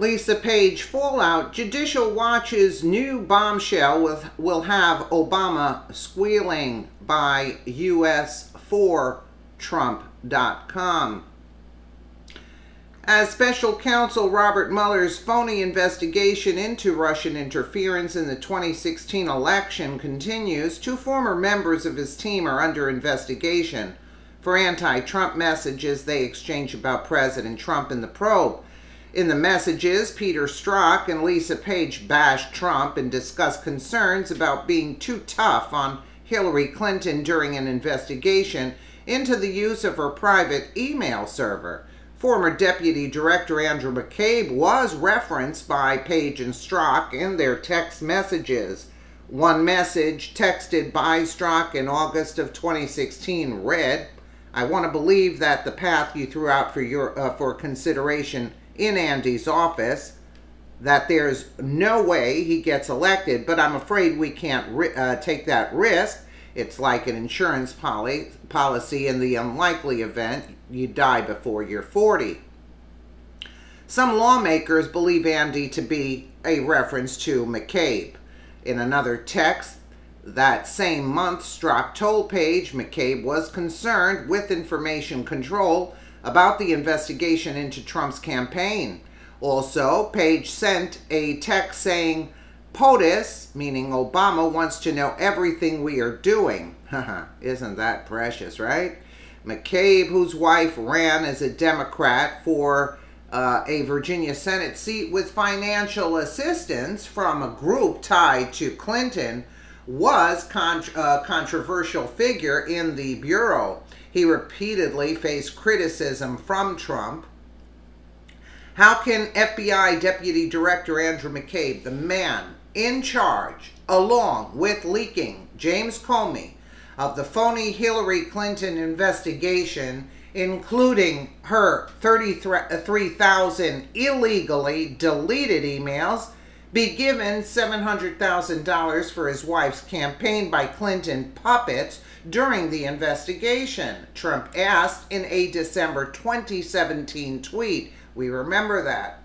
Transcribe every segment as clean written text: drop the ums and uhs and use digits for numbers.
Lisa Page fallout. Judicial Watch's new bombshell will have Obama squealing by US4Trump.com. As special counsel Robert Mueller's phony investigation into Russian interference in the 2016 election continues, two former members of his team are under investigation for anti-Trump messages they exchanged about President Trump in the probe. In the messages, Peter Strzok and Lisa Page bashed Trump and discussed concerns about being too tough on Hillary Clinton during an investigation into the use of her private email server. Former Deputy Director Andrew McCabe was referenced by Page and Strzok in their text messages. One message texted by Strzok in August of 2016 read, "I want to believe that the path you threw out for consideration in Andy's office, that there's no way he gets elected, but I'm afraid we can't take that risk. It's like an insurance policy in the unlikely event you die before you're 40. Some lawmakers believe Andy to be a reference to McCabe. In another text that same month, Strzok told Page McCabe was concerned with information control about the investigation into Trump's campaign. Also, Page sent a text saying, POTUS, meaning Obama, wants to know everything we are doing. Isn't that precious, right? McCabe, whose wife ran as a Democrat for a Virginia Senate seat with financial assistance from a group tied to Clinton, was a controversial figure in the Bureau. He repeatedly faced criticism from Trump. How can FBI Deputy Director Andrew McCabe, the man in charge, along with leaking James Comey of the phony Hillary Clinton investigation, including her 33,000 illegally deleted emails, be given $700,000 for his wife's campaign by Clinton puppets during the investigation? Trump asked in a December 2017 tweet. We remember that.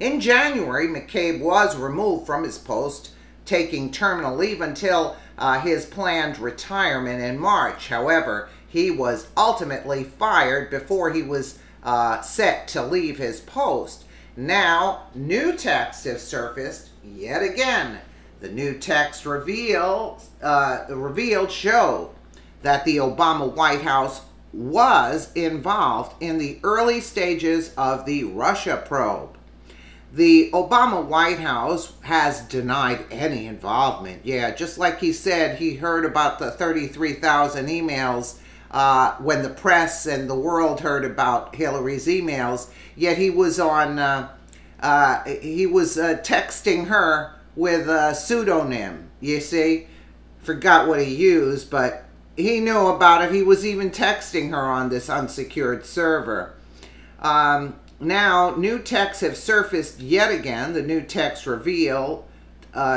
In January, McCabe was removed from his post, taking terminal leave until his planned retirement in March. However, he was ultimately fired before he was set to leave his post. Now, new texts have surfaced yet again. The new text revealed showed that the Obama White House was involved in the early stages of the Russia probe. The Obama White House has denied any involvement. Yeah, just like he said he heard about the 33,000 emails when the press and the world heard about Hillary's emails, yet he was texting her with a pseudonym, you see. Forgot what he used, but he knew about it. He was even texting her on this unsecured server. Now, new texts have surfaced yet again. The new text reveal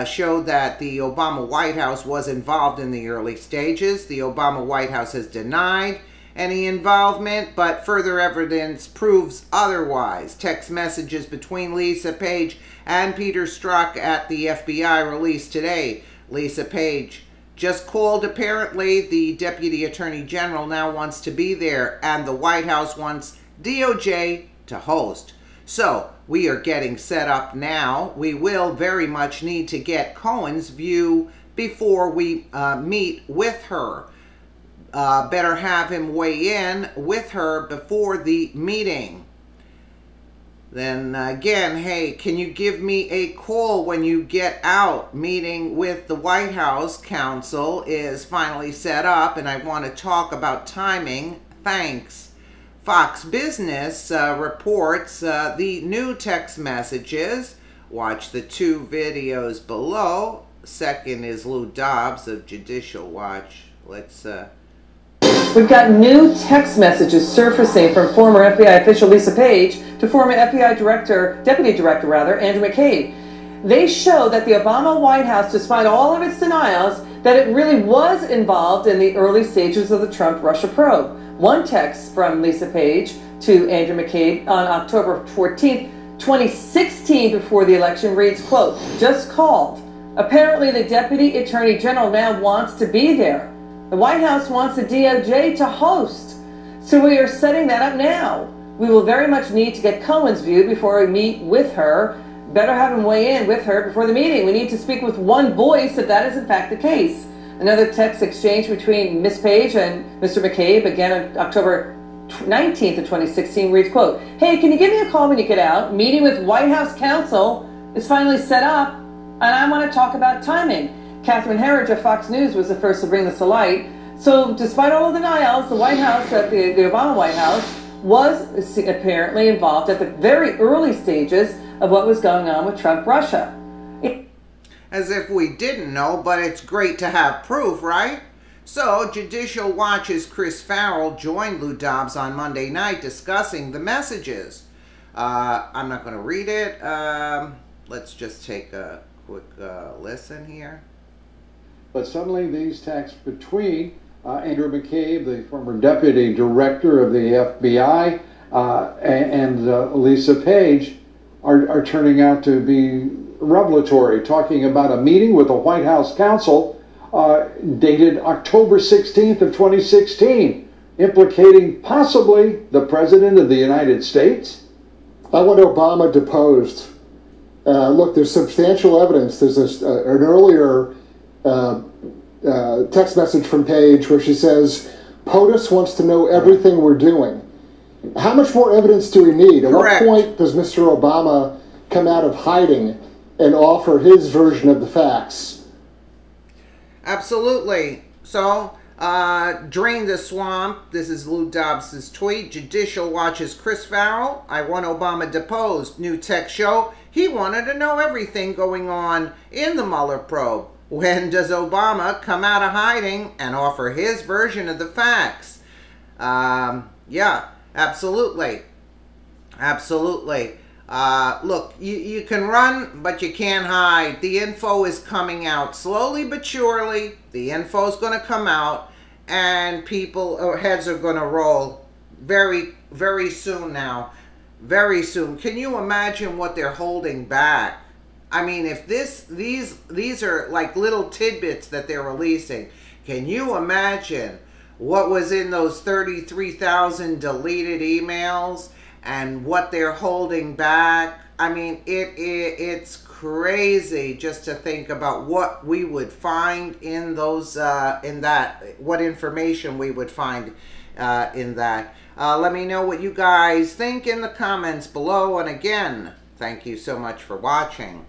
showed that the Obama White House was involved in the early stages. The Obama White House has denied any involvement, but further evidence proves otherwise. Text messages between Lisa Page and Peter Strzok at the FBI released today. Lisa Page just called. Apparently, the Deputy Attorney General now wants to be there, and the White House wants DOJ to host. So, we are getting set up now. We will very much need to get Cohen's view before we meet with her. Better have him weigh in with her before the meeting. Then again, hey, can you give me a call when you get out? Meeting with the White House counsel is finally set up, and I want to talk about timing. Thanks. Fox Business reports the new text messages. Watch the two videos below. Second is Lou Dobbs of Judicial Watch. Let's We've got new text messages surfacing from former FBI official Lisa Page to former FBI Deputy Director Andrew McCabe. They show that the Obama White House, despite all of its denials, that it really was involved in the early stages of the Trump-Russia probe. One text from Lisa Page to Andrew McCabe on October 14th 2016 before the election reads, quote, just called. Apparently the Deputy Attorney General now wants to be there. The White House wants the DOJ to host. So we are setting that up now. We will very much need to get Cohen's view before we meet with her. Better have him weigh in with her before the meeting. We need to speak with one voice if that is in fact the case. Another text exchange between Ms. Page and Mr. McCabe began on October 19th of 2016 reads, quote, hey, can you give me a call when you get out? Meeting with White House counsel is finally set up, and I want to talk about timing. Catherine Herridge of Fox News was the first to bring this to light. So despite all of the denials, the White House, the Obama White House, was apparently involved at the very early stages of what was going on with Trump-Russia. As if we didn't know, but it's great to have proof, right? So, Judicial Watch's Chris Farrell joined Lou Dobbs on Monday night discussing the messages. I'm not going to read it. Let's just take a quick listen here. But suddenly these texts between Andrew McCabe, the former deputy director of the FBI, and Lisa Page are turning out to be revelatory, talking about a meeting with the White House counsel dated October 16th of 2016, implicating possibly the President of the United States. I want Obama deposed. Look, there's substantial evidence. There's an earlier text message from Page where she says, POTUS wants to know everything we're doing. How much more evidence do we need? At Correct. what point does Mr. Obama come out of hiding and offer his version of the facts? Absolutely. So, Drain the Swamp. This is Lou Dobbs' tweet. Judicial Watch's Chris Farrell. I want Obama deposed. New tech show. He wanted to know everything going on in the Mueller probe. When does Obama come out of hiding and offer his version of the facts? Yeah, absolutely. Absolutely. Look, you can run, but you can't hide. The info is coming out slowly but surely. The info is going to come out, and heads are going to roll very, very soon now. Very soon. Can you imagine what they're holding back? I mean, if these are like little tidbits that they're releasing, can you imagine what was in those 33,000 deleted emails and what they're holding back? I mean, it's crazy just to think about what we would find in those what information we would find in that. Let me know what you guys think in the comments below, and again, thank you so much for watching.